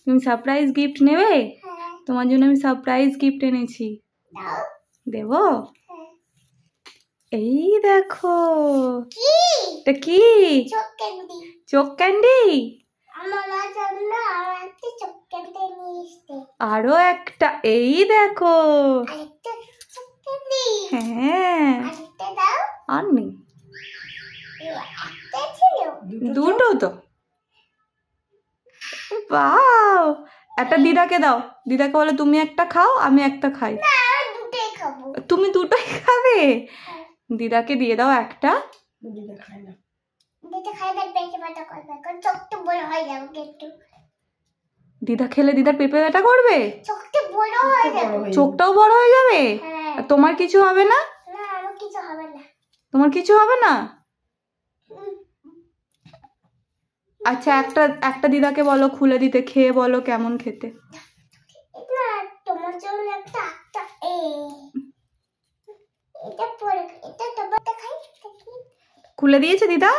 তুমি surprise gift নেবে? তোমার জন্য আমি সারপ্রাইজ গিফট এনেছি। দেব? এই দেখো। এটা কি? চোখ ক্যান্ডি। আরো একটা। এই দেখো। হ্যাঁ, আর নেই, দুটো তো। বাও, একটা দিদাকে দাও। দিদাকে বলো তুমি একটা খাও, আমি একটা খাই। তুমি দুটোই খাবে? দিদাকে দিয়ে দাও একটা। দিদা খেলে দিদার পেঁপে ব্যথা করবে? চোখটাও বড় হয়ে যাবে? তোমার কিছু হবে না? তোমার কিছু হবে না? আচ্ছা, একটা দিদাকে বলো খুলে দিতে, খেয়ে বলো কেমন খেতে। খুলে দিয়েছে দিদা?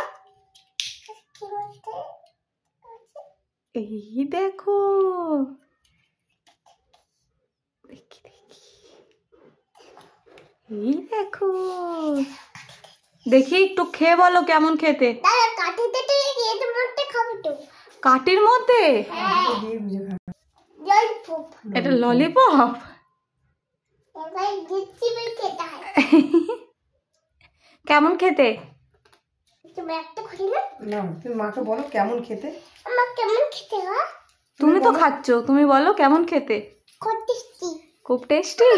এই দেখো। এই দেখো, দেখি একটু খেয়ে বলো কেমন খেতে। কাঠির মধ্যে? এটা ললিপপ? কেমন খেতে? মাকে বলো কেমন খেতে। তুমি তো খাচ্ছ, তুমি বলো কেমন খেতে। খুব টেস্টি।